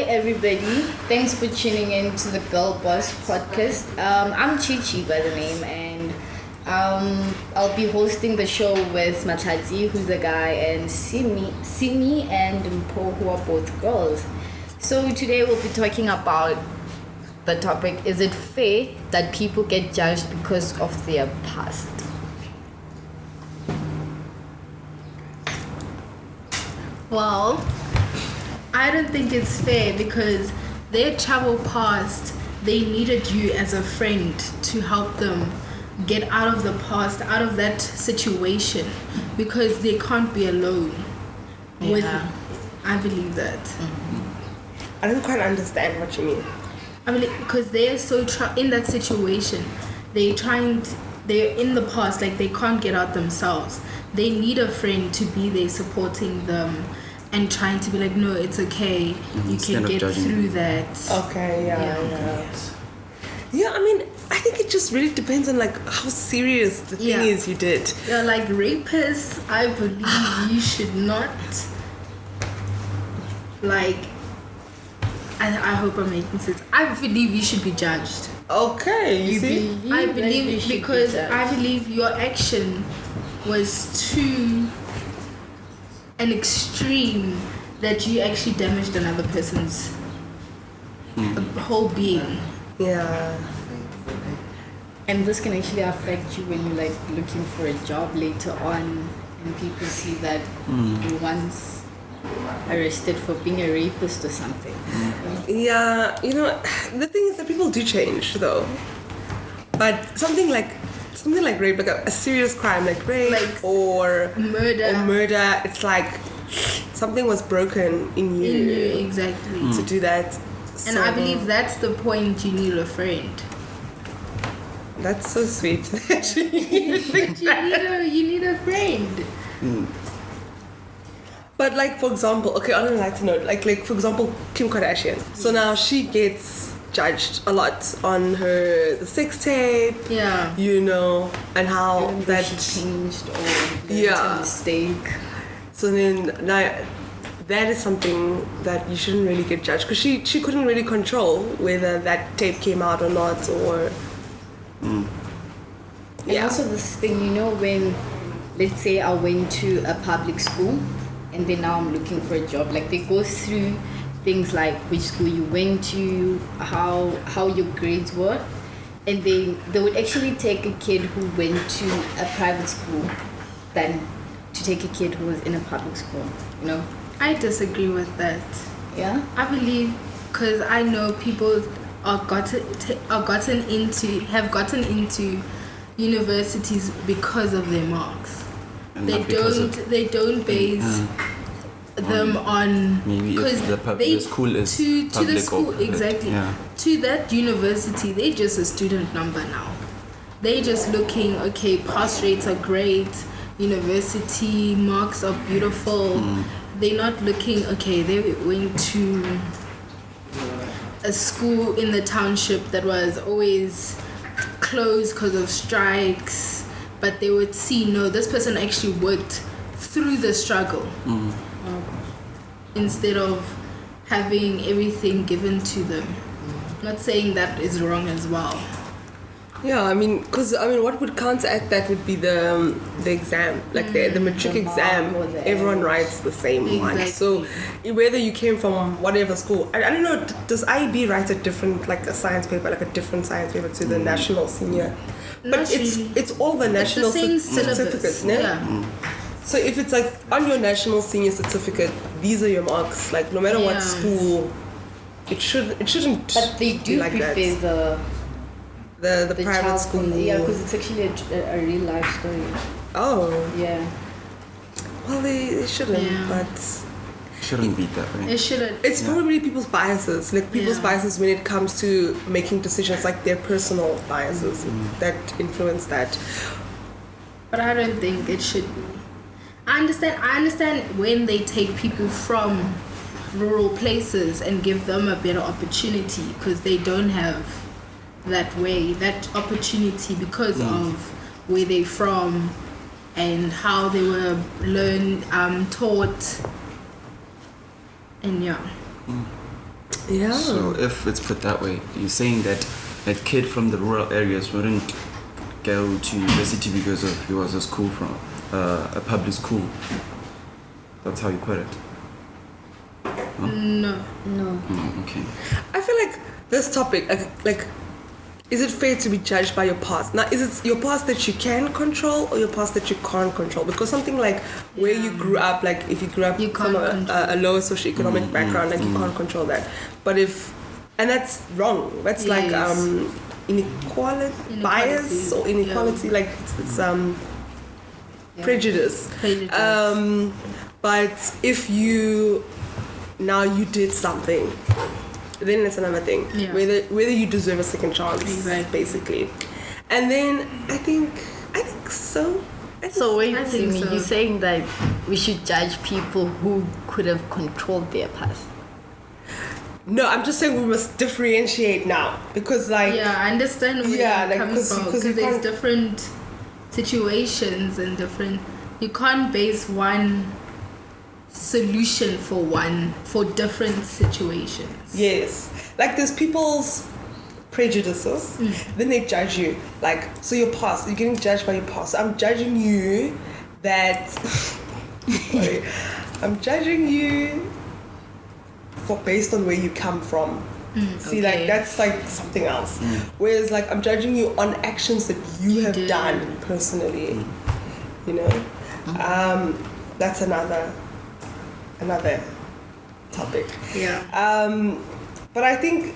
everybody. Thanks for tuning in to the Girl Boss podcast. I'm Tshiedza by the name, and I'll be hosting the show with Mahlatsi, who's a guy, and Simi and Mpho, who are both girls. So today we'll be talking about the topic, is it fair that people get judged because of their past? Well, I don't think it's fair because their travel past, they needed you as a friend to help them get out of the past, out of that situation, because they can't be alone. I believe that. Mm-hmm. I don't quite understand what you mean. I mean, because they're so in that situation, they're in the past, like they can't get out themselves. They need a friend to be there supporting them and trying to be like, no, it's okay. You can get through that. Okay, yeah. Yeah, I mean, I think it just really depends on like how serious the thing is you did. Yeah, like rapists, I believe you should not, like, I hope I'm making sense. I believe you should be judged. Okay, you see? I believe because I believe your action was too an extreme that you actually damaged another person's whole being. Yeah. And this can actually affect you when you're like looking for a job later on and people see that you once arrested for being a rapist or something. Yeah, you know, the thing is that people do change though. But something like rape, like a serious crime like rape, like or murder, it's like something was broken in you. Exactly. To do that. And I believe that's the point, you need a friend. That's so sweet. You need a friend. But like, for example, okay, on a lighter note, like for example, Kim Kardashian. So now she gets judged a lot on the sex tape. Yeah. You know, and how that she changed or a mistake. So then now that is something that you shouldn't really get judged because she couldn't really control whether that tape came out or not or. And also this thing, you know, when let's say I went to a public school and then now I'm looking for a job, like they go through things like which school you went to, how your grades were, and they would actually take a kid who went to a private school than to take a kid who was in a public school, you know? I disagree with that. Yeah? I believe, because I know people have gotten into universities because of their marks. And they don't base them on maybe if the school is to public the school exactly. To that university, they're just a student number now. They're just looking, okay, pass rates are great, university marks are beautiful. They're not looking, okay, they went to a school in the township that was always closed because of strikes, but they would see, no, this person actually worked through the struggle instead of having everything given to them. Not saying that is wrong as well. Yeah, I mean, what would counteract that would be the exam, like the matric exam. Everyone writes the same one. So whether you came from whatever school, I don't know. Does IB write a different, like a science paper, like a different science paper to the national senior? But it's all the national certificates, yeah. So if it's like on your national senior certificate, these are your marks. Like no matter what school, it shouldn't. But they do like prefer the private school. Yeah, because it's actually a real life story. Oh. Yeah. Well, they shouldn't, but. Shouldn't be that way. It shouldn't. It's probably people's biases, like people's biases when it comes to making decisions, like their personal biases that influence that. But I don't think it should be. I understand when they take people from rural places and give them a better opportunity because they don't have that opportunity because of where they're from and how they were taught, and Yeah. So if it's put that way, you're saying that that kid from the rural areas wouldn't go to university because he was a school from a public school. That's how you put it. Huh? No. Okay. I feel like this topic, like, is it fair to be judged by your past? Now, is it your past that you can control or your past that you can't control? Because something like where you grew up, like if you grew up from a lower socioeconomic background, like you can't control that. But and that's wrong. That's like inequality, bias or inequality, like it's prejudice. But if you did something, then it's another thing. Yeah. Whether you deserve a second chance, basically. And then I think so. So wait, Simi, you're saying that we should judge people who could have controlled their past? No, I'm just saying we must differentiate now because, like, I understand where you're coming from because there's different situations and different. You can't base one solution for different situations. Yes, like there's people's prejudices, then they judge you. Like, so your past, you're getting judged by your past. So I'm judging you that. Sorry, I'm judging you based on where you come from. See, like that's like something else. Whereas, like, I'm judging you on actions that you have done personally. You know, that's another topic. Yeah. But I think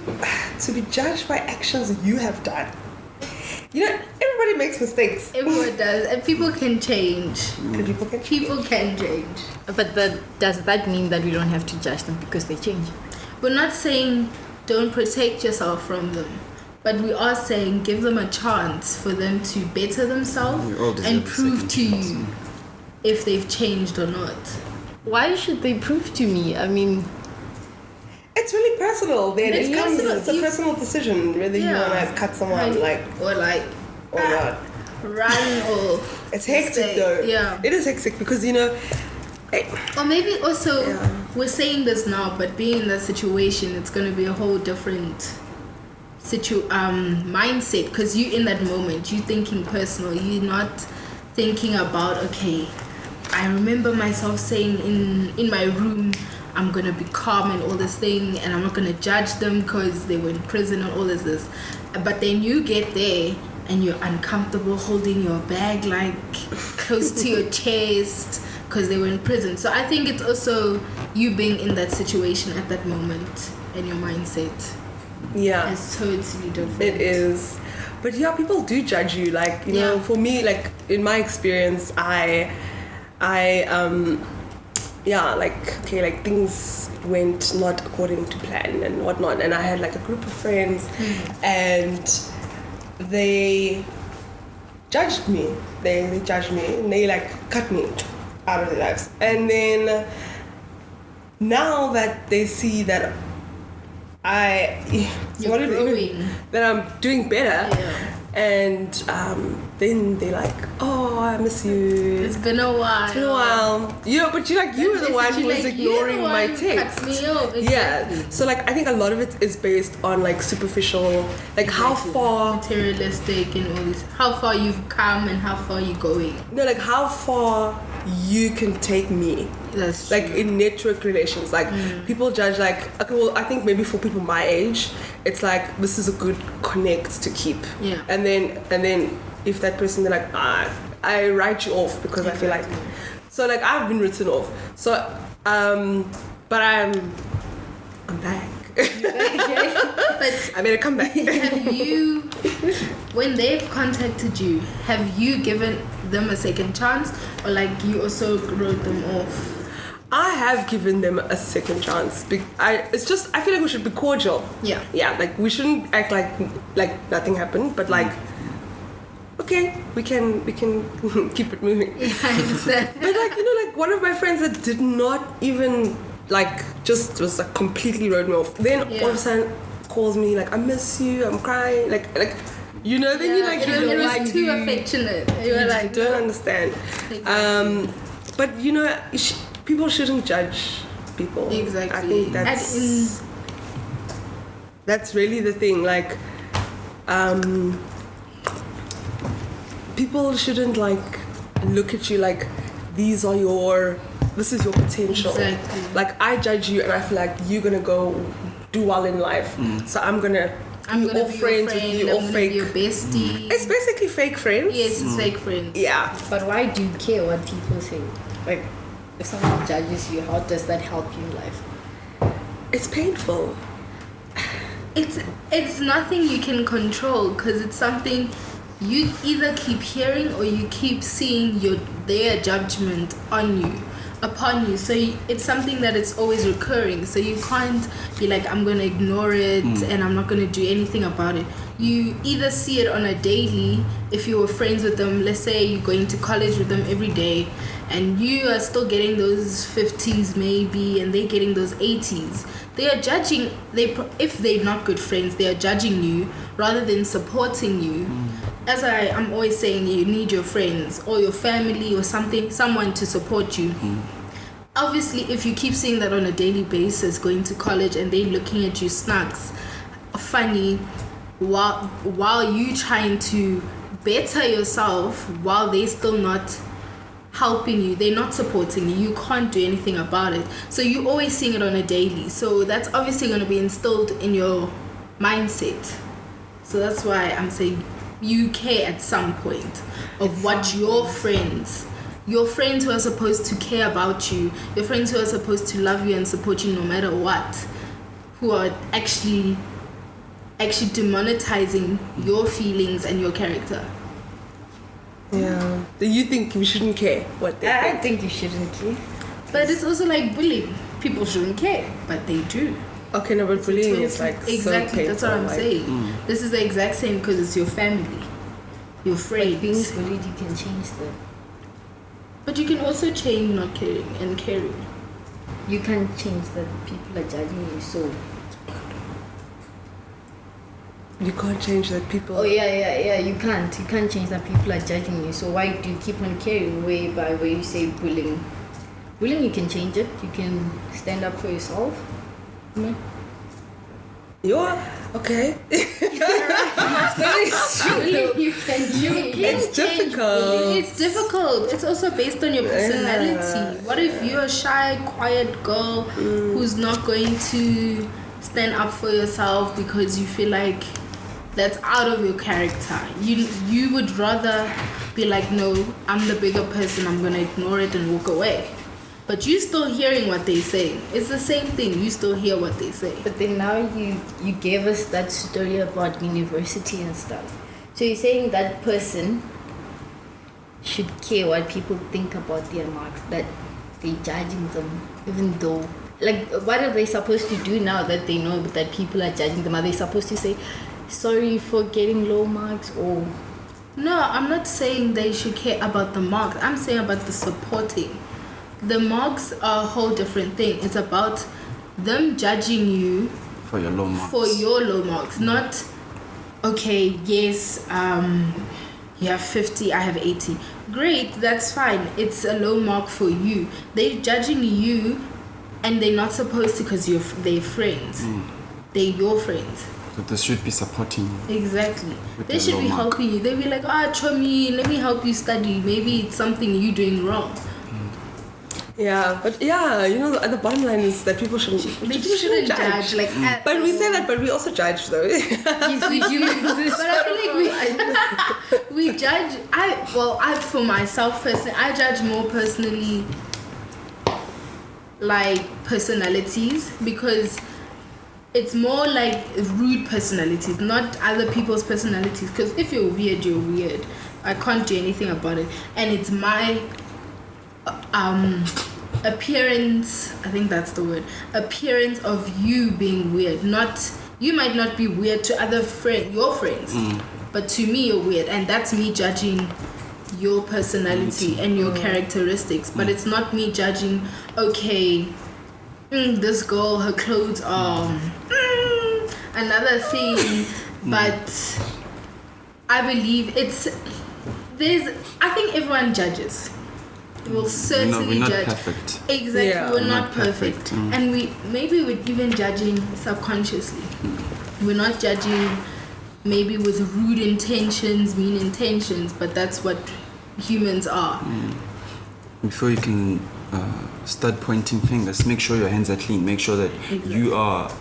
to be judged by actions you have done, you know, everybody makes mistakes. Everyone does, and people can change. People can change. But does that mean that we don't have to judge them because they change? We're not saying don't protect yourself from them, but we are saying give them a chance for them to better themselves and prove to you if they've changed or not. Why should they prove to me? I mean, it's really personal. Then it's a personal decision whether you want to cut someone or not. Run or it's hectic though. Yeah, it is hectic because, you know. Or maybe also we're saying this now, but being in that situation, it's gonna be a whole different mindset because you in that moment, you thinking personal. You're not thinking about I remember myself saying in my room, I'm gonna be calm and all this thing, and I'm not gonna judge them because they were in prison and all this. But then you get there and you're uncomfortable holding your bag like close to your chest because they were in prison. So I think it's also you being in that situation at that moment and your mindset. Yeah, it's totally different. It is. But yeah, people do judge you. Like, you know, for me, like in my experience, like things went not according to plan and whatnot, and I had like a group of friends and they judged me. They judged me and they like cut me out of their lives. And then now that they see that that I'm doing better, and then they're like, oh, I miss you. It's been a while. Yeah, but you were the one who was ignoring my text. Me up. Exactly. Yeah. So like I think a lot of it is based on like superficial, like how far materialistic and all this. How far you've come and how far you're going. No, like how far you can take me. That's like true. In network relations, like people judge like, okay, well, I think maybe for people my age, it's like this is a good connect to keep. Yeah. And then if that person, they're like, I write you off because I feel like, so like I've been written off. So but I'm back. But I made a comeback. Have you, when they've contacted you, have you given them a second chance, or like you also wrote them off? I have given them a second chance. I feel like we should be cordial. Yeah. Yeah, like we shouldn't act like nothing happened, but like, okay, we can keep it moving. Yeah, I understand. But like, you know, like one of my friends that did not even like just was like completely wrote me off. Then all of a sudden calls me like, I miss you, I'm crying, like you know, then you like it was too affectionate. You were like, don't understand. Exactly. But you know, people shouldn't judge people. Exactly. I think that's That's really the thing. Like, people shouldn't like look at you like this is your potential. Exactly. Like, I judge you and I feel like you're gonna go do well in life. So I'm gonna be all friends with you, all fake. Be your bestie. It's basically fake friends. Yes, it's fake friends. Yeah. But why do you care what people say? Like, if someone judges you, how does that help you in life? It's painful. It's nothing you can control, because it's something you either keep hearing or you keep seeing their judgment upon you. So it's something that it's always recurring. So you can't be like, I'm gonna ignore it and I'm not gonna do anything about it. You either see it on a daily, if you were friends with them, let's say you're going to college with them every day, and you are still getting those 50s maybe, and they're getting those 80s. They are judging. If they're not good friends, they are judging you rather than supporting you. As I'm always saying, you need your friends or your family or someone to support you. Obviously, if you keep seeing that on a daily basis, going to college and they looking at you snacks, funny, while you trying to better yourself, while they still not helping you, they're not supporting you, you can't do anything about it. So you're always seeing it on a daily. So that's obviously going to be instilled in your mindset. So that's why I'm saying you care at some point of what your friends who are supposed to care about you, your friends who are supposed to love you and support you no matter what, who are actually demonetizing your feelings and your character. Yeah. Do you think we shouldn't care what they I think you shouldn't care. But it's also like bullying. People shouldn't care, but they do. Okay, no, but bullying is like exactly. So That's what I'm saying. This is the exact same, because it's your family, your friends. But being bullied, you can change that. But you can also change not caring and caring. You can't change that people are judging you, so. You can't change that people. Oh yeah. You can't change that people are judging you. So why do you keep on carrying away by where you say bullying? Bullying, you can change it. You can stand up for yourself. Yeah. Okay. Bullying, you can change. It's difficult. It's difficult. It's also based on your personality. Yeah. What if you're a shy, quiet girl who's not going to stand up for yourself because you feel like that's out of your character? You would rather be like, no, I'm the bigger person, I'm gonna ignore it and walk away. But you still hearing what they say. It's the same thing. You still hear what they say. But then now you gave us that story about university and stuff. So you're saying that person should care what people think about their marks, that they're judging them, even though, like, what are they supposed to do now that they know that people are judging them? Are they supposed to say sorry for getting low marks, or? No, I'm not saying they should care about the marks. I'm saying about the supporting. The marks are a whole different thing. It's about them judging you for your low marks. Not, okay, yes, you have 50, I have 80. Great, that's fine. It's a low mark for you. They're judging you, and they're not supposed to, because they're friends. They're your friends. So they should be supporting you. Exactly. They should be helping you. They'll be like, Chomi, let me help you study. Maybe it's something you're doing wrong. Yeah, but yeah, the bottom line is that people shouldn't judge. Like, but we say that, but we also judge, though. Yes, we do. But I feel like we judge. I for myself personally, I judge more personally, like personalities, because it's more like rude personalities, not other people's personalities. Because if you're weird, you're weird. I can't do anything about it, and it's my appearance, I think that's the word, appearance of you being weird. Not, you might not be weird to your friends, but to me you're weird, and that's me judging your personality and your characteristics. But it's not me judging, okay, this girl, her clothes are another thing. But I believe I think everyone judges. We'll certainly we're not judge. Perfect. Exactly, Yeah, we're not perfect. And we're even judging subconsciously. We're not judging maybe with rude intentions, mean intentions, but that's what humans are. Before you can start pointing fingers, make sure your hands are clean. Make sure that you are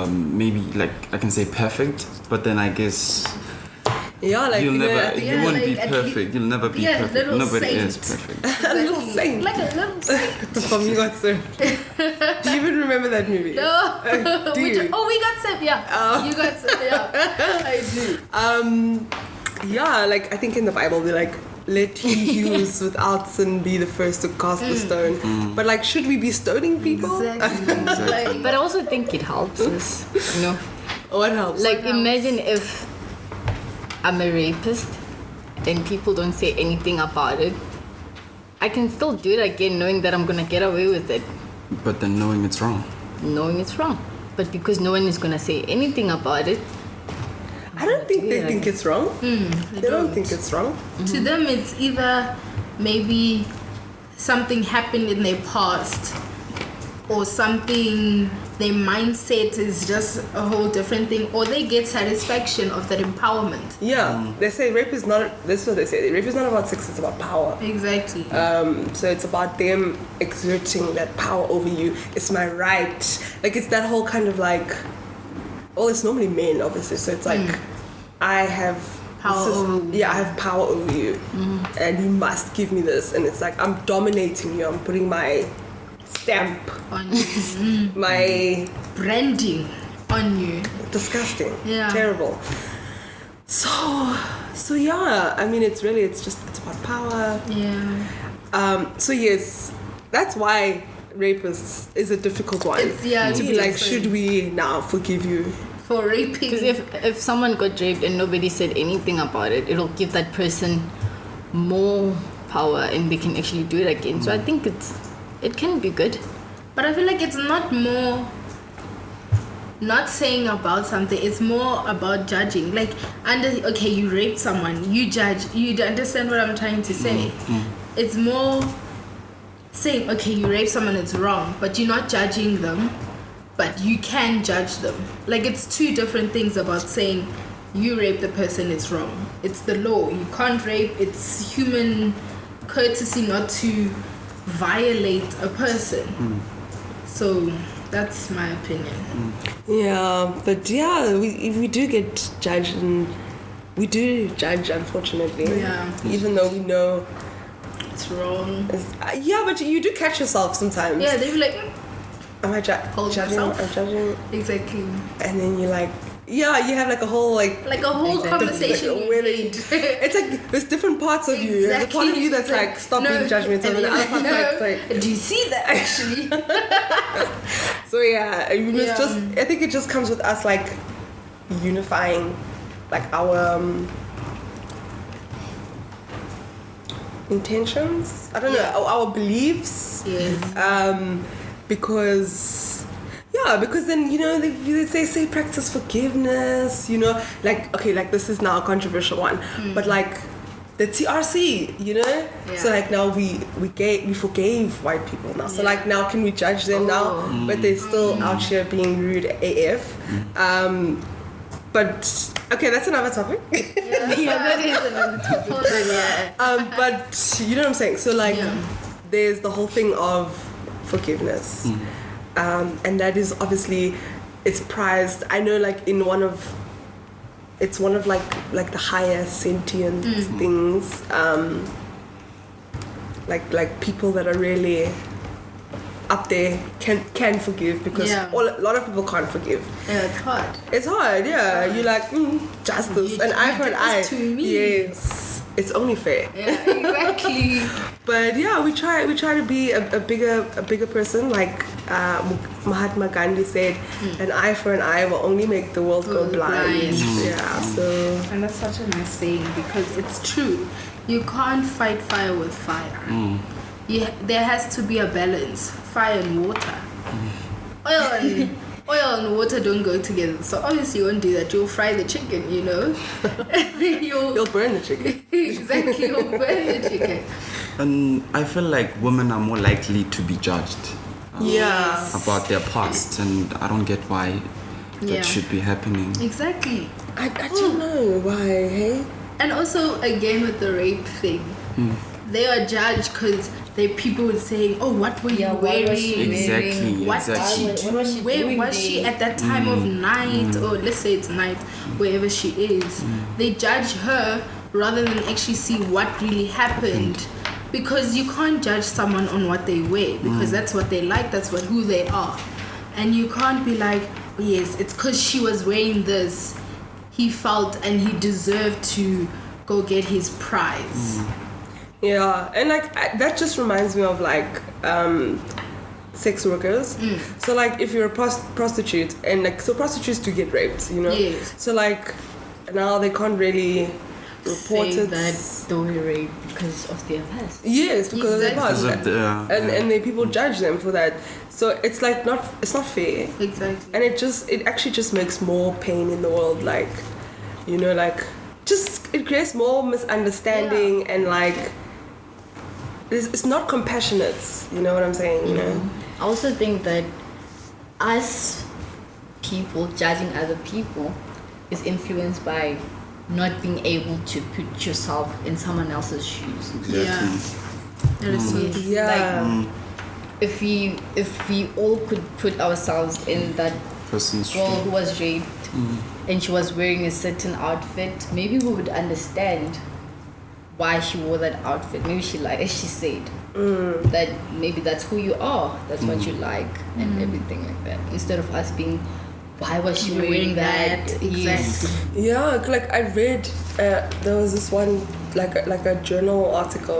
maybe, like, I can say perfect, but then I guess Yeah, like you won't like be perfect. You'll never be perfect. Nobody is perfect. a little saint. Like a little saint. From You Got Served. Do you even remember that movie? No. Do you? We got served, yeah. You got served, yeah. I do. Yeah, like I think in the Bible they're like, let he who's without sin be the first to cast the stone. But like, should we be stoning people? Exactly. Like, But I also think it helps us, you know. What helps? Like, imagine if I'm a rapist and people don't say anything about it. I can still do it again knowing that I'm gonna get away with it. But then knowing it's wrong. Knowing it's wrong. But because no one is gonna say anything about it, I don't think they think it's wrong. They don't think it's wrong. to them, it's either maybe something happened in their past or something, their mindset is just a whole different thing, or they get satisfaction of that empowerment. Yeah, they say rape is not, this is what they say, rape is not about sex, it's about power. Exactly. So it's about them exerting that power over you. It's my right. Like, it's that whole kind of like, well, it's normally men, obviously, so it's like, I have Power over you. Yeah, I have power over you, and you must give me this. And it's like, I'm dominating you, I'm putting my stamp, On you. my Branding on you. disgusting, Yeah. terrible. So yeah, I mean, it's about power. Yeah. So yes, that's why rapists is a difficult one. It's, yeah, to be it's like, different. should we now forgive you? For raping. because if someone got raped and nobody said anything about it, it'll give that person more power and they can actually do it again. So I think it can be good. But I feel like it's not more not saying about something, it's more about judging. Like, okay, you raped someone, you judge, you understand what I'm trying to say. It's more saying, okay, you raped someone, it's wrong, but you're not judging them, but you can judge them. Like, it's two different things about saying you raped the person, it's wrong. It's the law, you can't rape, it's human courtesy not to violate a person. So that's my opinion. Yeah, but yeah, we do get judged, and we do judge, unfortunately. Yeah. Even though we know It's wrong. yeah, but you do catch yourself sometimes. Yeah, they be like, Am I Hold judging? yourself. I'm judging. exactly. And then you're like, yeah, you have like a whole like Like a whole conversation. like, you where made. it's like there's different parts of you. There's a part of you that's like, stop being judgmental, and the other part's like, Do you see that actually? so yeah, we must Yeah. just, I think it just comes with us like unifying like our intentions. I don't know, our beliefs. Yes. Because then, you know, they say practice forgiveness, you know, like, okay, like this is now a controversial one, but like the TRC, you know, so like now we forgave white people now, so like now can we judge them now, but they're still out here being rude AF. But okay, that's another topic. Yeah, that is another topic. But yeah. But you know what I'm saying, so like there's the whole thing of forgiveness, and that is obviously, it's prized, I know, like it's one of like the higher sentient things, like people that are really up there can forgive, because a lot of people can't forgive. Yeah, it's hard. It's hard, yeah. You're like, justice, an eye for an eye. To me. Yes, it's only fair. Yeah, exactly. But yeah, we try to be a bigger person. Like Mahatma Gandhi said, an eye for an eye will only make the world go blind. Yeah, so. And that's such a nice saying, because it's true. You can't fight fire with fire. There has to be a balance. Fire and water. Oil and water don't go together. So obviously you won't do that. You'll fry the chicken, you know. You'll burn the chicken. Exactly, you'll burn the chicken. And I feel like women are more likely to be judged Yeah. about their past, and I don't get why that should be happening. Exactly. I don't know why, hey? And also, again, with the rape thing, they are judged because people would say, oh, what were you wearing? Exactly. What did she do? Where was she at that time of night? Or let's say it's night, wherever she is. They judge her rather than actually see what really happened. Because you can't judge someone on what they wear. Because that's what they like, that's who they are. And you can't be like, oh, yes, it's because she was wearing this. He felt and he deserved to go get his prize. Yeah, and like that just reminds me of like sex workers. So like if you're a prostitute and like so prostitutes do get raped, you know. Yes. So like now they can't really report say it. that they were raped because of their past. Yes, because of their past. Because of and then people judge them for that. So it's like it's not fair. Exactly. And it actually just makes more pain in the world, like, you know, like just it creates more misunderstanding and like it's not compassionate, you know what I'm saying, you know? I also think that us people judging other people is influenced by not being able to put yourself in someone else's shoes. Exactly. Yeah. That is so true. Yeah. If we all could put ourselves in that Person's girl who was raped and she was wearing a certain outfit, maybe we would understand why she wore that outfit. Maybe she like, as she said, that maybe that's who you are, that's what you like, and everything like that. Instead of us being, why was she wearing that? Exactly. Yeah, like I read there was this one like a journal article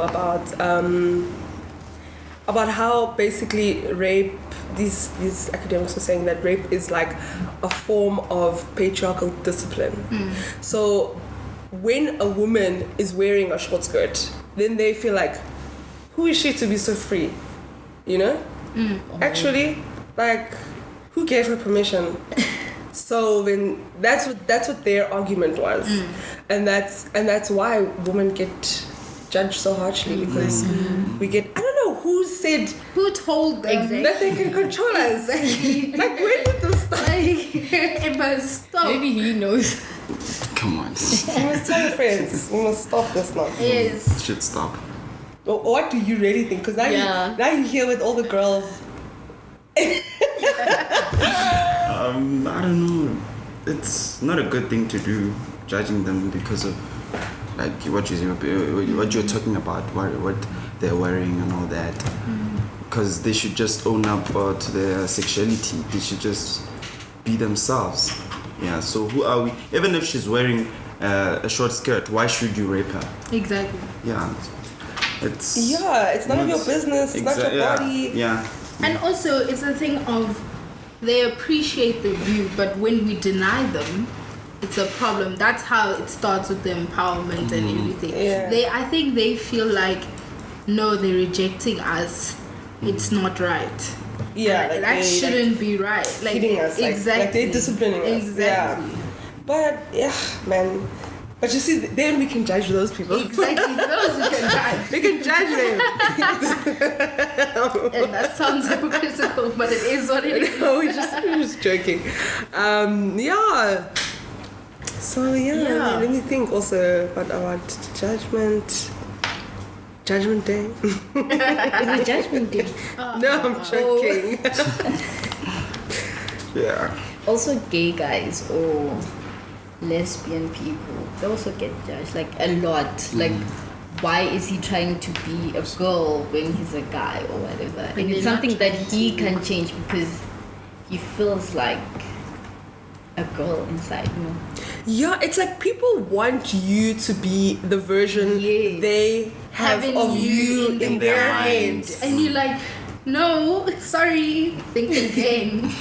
about how basically rape, these academics were saying that rape is like a form of patriarchal discipline. So when a woman is wearing a short skirt, then they feel like, who is she to be so free? You know? Actually, like, who gave her permission? So then that's what their argument was. And that's why women get judged so harshly, because we get, I don't know who told them that they can control us. Like, when did this start? It must stop. Maybe he knows. Come on. We must tell your friends. We must stop this now. Yes. Should stop. What do you really think? Because now you're here with all the girls. I don't know. It's not a good thing to do, judging them because of like what you're talking about, what they're wearing and all that. Because they should just own up to their sexuality. They should just be themselves. Yeah. So who are we? Even if she's wearing a short skirt, why should you rape her? Exactly. Yeah. It's none of your business. It's not your body. Yeah. And also, it's a thing of they appreciate the view, but when we deny them, it's a problem. That's how it starts with the empowerment and everything. Yeah. I think they feel like, no, they're rejecting us. It's not right. Yeah, like that shouldn't be right. Like hitting us, exactly. Like they're disciplining us. Exactly. Yeah. But man. But you see, then we can judge those people. Exactly, those we can judge. We can judge them. And that sounds hypocritical, but it is what it is. No, we're just joking. Yeah. So let me think also about Judgment Day. Is it Judgment Day? No, I'm joking. Yeah. Also, gay guys or lesbian people, they also get judged like a lot. Like, why is he trying to be a girl when he's a guy or whatever? And it's something that he can change because he feels like a girl inside, you know. Yeah, it's like people want you to be the version they have of you in their minds. And you're like, no, sorry, think again.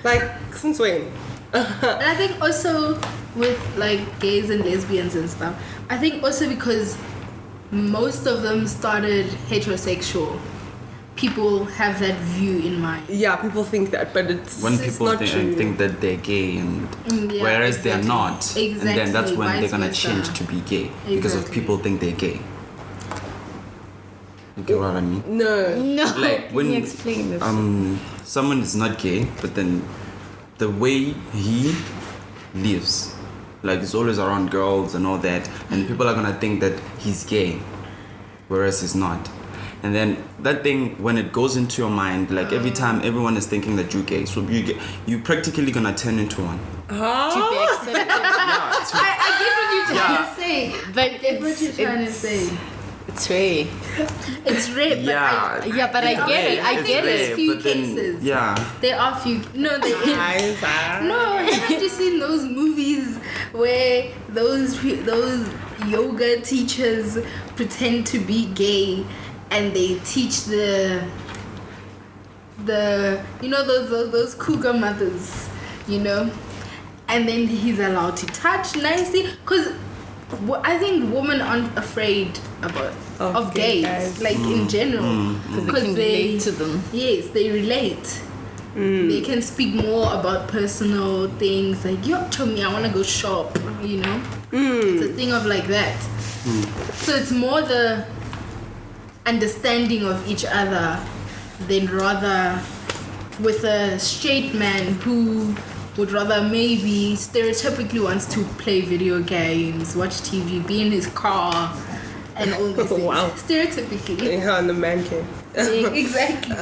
Like, since when? And I think also with like gays and lesbians and stuff, I think also because most of them started heterosexual, people have that view in mind. Yeah, people think that, but it's when it's people not true. think that they're gay and whereas they're not, Exactly. and then that's when Vice they're gonna versa. change to be gay because of people think they're gay. You get what I mean? No. No, Like can when you explain this? someone is not gay, but then the way he lives, like he's always around girls and all that, and people are gonna think that he's gay, whereas he's not. And then that thing, when it goes into your mind, like every time everyone is thinking that you're gay, so you practically gonna turn into one. To be accepted. I get what you're trying to say. But I get what you're trying to say. It's rare. It's rare, but I get it. I get it. Few cases. There are few. No, no. Have you seen those movies where those yoga teachers pretend to be gay and they teach the those cougar mothers, and then he's allowed to touch nicely because I think women aren't afraid of gays guys. Like in general because they relate to them. Yes, they relate. They can speak more about personal things like, yo, Chomi, I want to go shop, It's a thing of like that. So it's more the understanding of each other than rather with a straight man who would rather maybe stereotypically wants to play video games, watch TV, be in his car, and all these things. Wow. Stereotypically. Yeah, in the man cave. Exactly.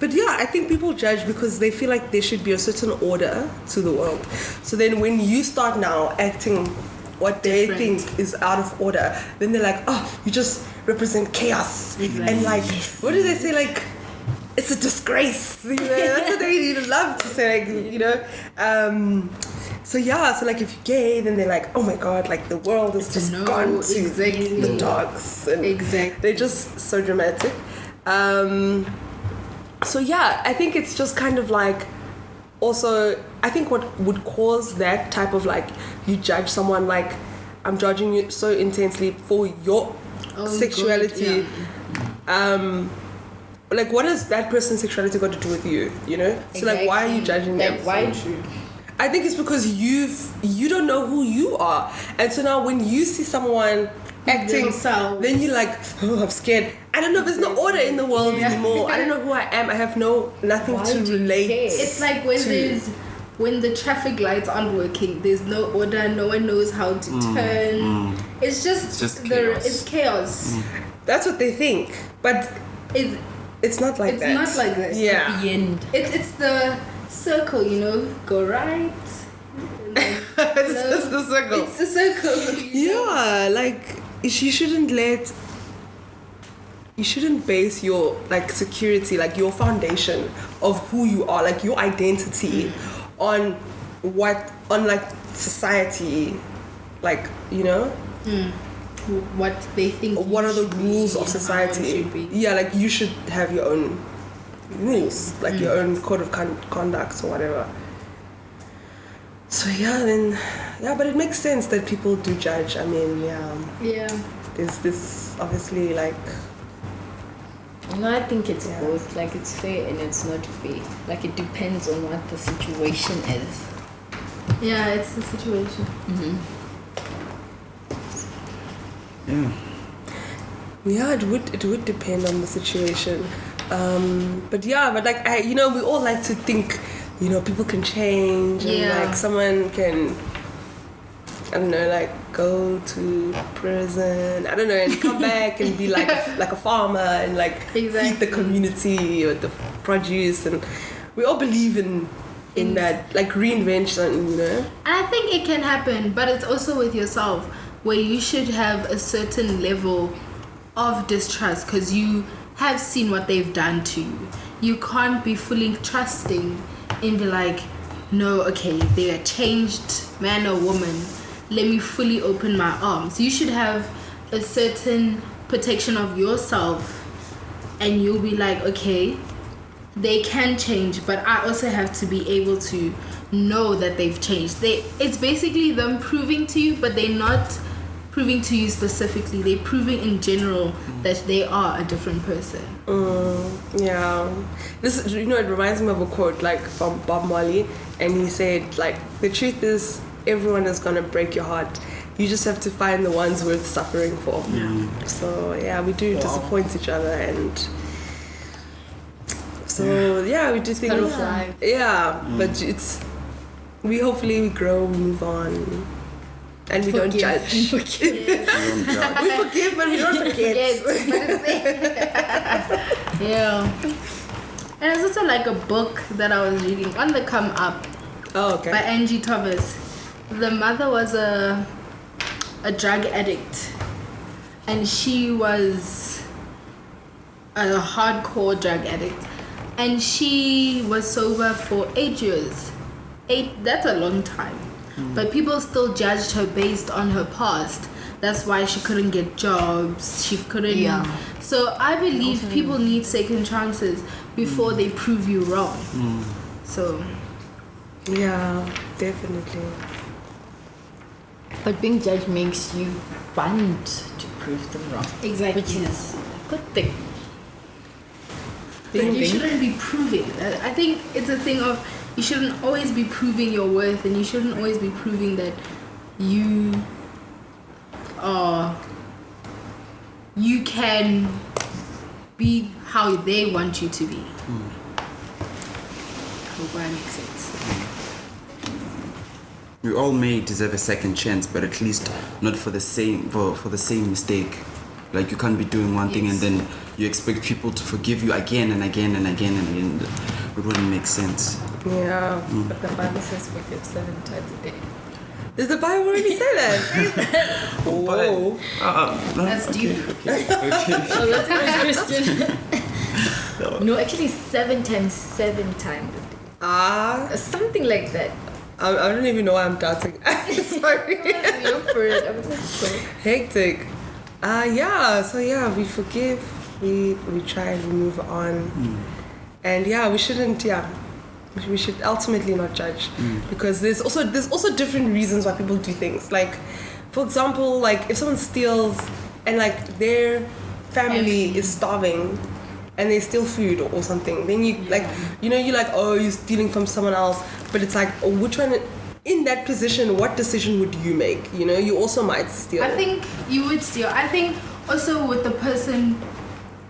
But yeah, I think people judge because they feel like there should be a certain order to the world. So then when you start now acting what they think is out of order, then they're like, oh, you just represent chaos. Exactly. And like, what do they say? Like, it's a disgrace. That's what they love to say, so like if you're gay, then they're like, oh my god, like the world is just gone to the dogs. And they're just so dramatic. So yeah, I think it's just kind of like, also, I think what would cause that type of like, you judge someone like, I'm judging you so intensely for your sexuality. Like, what has that person's sexuality got to do with you? So like, why are you judging them? Why? I think it's because you don't know who you are, and so now when you see someone acting themselves, then you're like, oh, I'm scared. I don't know if there's no order in the world anymore. I don't know who I am. I have nothing to relate. It's like when the traffic lights aren't working, there's no order. No one knows how to turn. It's just chaos. It's chaos. That's what they think, but it's not like that. It's not like that. Yeah. At the end. It's the circle, go right. It's the circle. It's the circle. Yeah, like you shouldn't base your like security, like your foundation of who you are, like your identity on like society, like what they think. What are the rules of society? Yeah, like you should have your own rules, like your own code of conduct or whatever. So but it makes sense that people do judge. I mean, there's this obviously like. No, I think it's both. Like it's fair and it's not fair. Like it depends on what the situation is. Yeah, it's the situation. Yeah, it would depend on the situation. But like we all like to think, people can change and like someone can, I don't know, like go to prison, I don't know, and come back and be like a farmer and like feed the community with the produce, and we all believe in that, like reinvention, And I think it can happen, but it's also with yourself, where you should have a certain level of distrust because you have seen what they've done to you. You can't be fully trusting and be like, no, okay, they are changed man or woman. Let me fully open my arms. You should have a certain protection of yourself, and you'll be like, okay, they can change, but I also have to be able to know that they've changed. It's basically them proving to you, but they're not proving to you specifically. They're proving in general that they are a different person. This, it reminds me of a quote like from Bob Marley, and he said like, the truth is everyone is gonna break your heart. You just have to find the ones worth suffering for. So we do disappoint each other, and so we do think of life. but we hopefully grow, we move on, and we don't judge. We don't judge. We forgive, but we don't forget. Yeah. And it's also like a book that I was reading, On the Come Up, Okay. by Angie Thomas. The mother was a drug addict, and she was a hardcore drug addict, and she was sober for 8 years. That's a long time. But people still judged her based on her past. That's why she couldn't get jobs. She couldn't. Yeah. So I believe people need second chances before they prove you wrong. So Yeah, definitely. But being judged makes you want to prove them wrong. Exactly. Which is a good thing. But you shouldn't be proving. I think it's a thing of you shouldn't always be proving your worth, and you shouldn't always be proving that you can be how they want you to be. Hope that makes sense. We all may deserve a second chance, but at least not for the same mistake. Like you can't be doing one thing and then you expect people to forgive you again and again and again and again. It wouldn't make sense. Yeah. But the Bible says forgive 7 times a day. Does the Bible already say that? Whoa. That's deep. Oh, that's not Christian. No, actually 7 times 7 times. Something like that. I don't even know why I'm doubting. Sorry. You're for it. I'm so Hectic. We forgive, we try and we move on. And we shouldn't, we should ultimately not judge. Because there's also different reasons why people do things. Like, for example, like if someone steals and like their family is starving and they steal food or something, then you you're like, oh, you're stealing from someone else. But it's like, oh, which one, in that position, what decision would you make? You know, you also might steal. I think you would steal. I think also with the person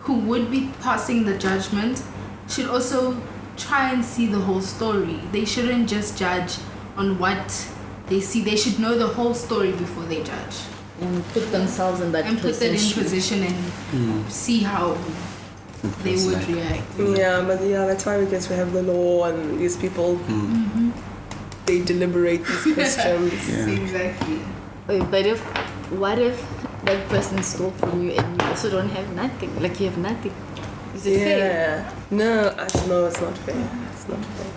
who would be passing the judgment should also try and see the whole story. They shouldn't just judge on what they see. They should know the whole story before they judge. And put themselves in that and put that in position and see how they would react. Yeah, but that's why we have the law and these people, they deliberate these questions. Exactly. Wait, but what if that person stole from you and you also don't have nothing? Like you have nothing. Is it fair? No, it's not fair. It's not fair.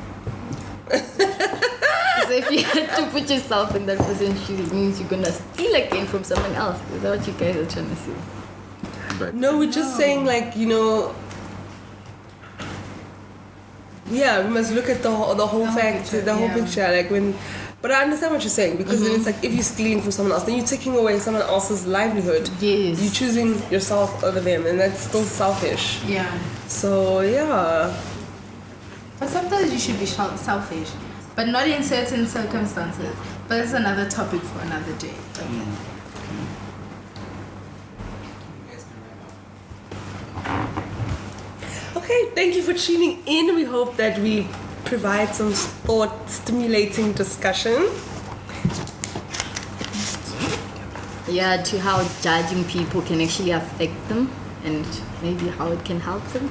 So if you had to put yourself in that person's shoes, it means you're gonna steal again from someone else. Is that what you guys are trying to say? But No, we're just saying like, we must look at the whole fact, the whole picture. Like but I understand what you're saying, because then it's like if you're stealing from someone else, then you're taking away someone else's livelihood. Yes. You're choosing yourself over them, and that's still selfish. Yeah. So But sometimes you should be selfish, but not in certain circumstances. But that's another topic for another day. Okay, thank you for tuning in. We hope that we provide some thought-stimulating discussion. Yeah, to how judging people can actually affect them and maybe how it can help them.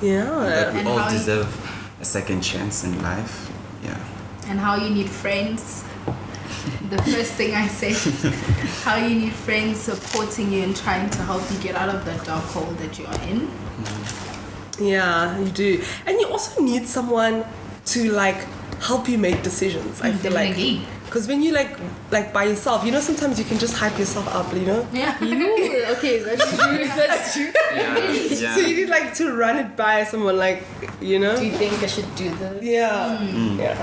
Yeah. that we And all how deserve a second chance in life. Yeah. And how you need friends. The first thing I say, how you need friends supporting you and trying to help you get out of that dark hole that you are in. Yeah, you do. And you also need someone to like help you make decisions. I feel like. Because when you like by yourself, sometimes you can just hype yourself up, Yeah. Okay, that's true. That's true. So you need like to run it by someone, like, Do you think I should do this? Yeah. Yeah.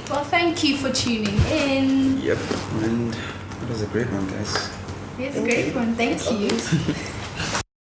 Well, thank you for tuning in. Yep. And it was a great one, guys. It's a great one. Thank you.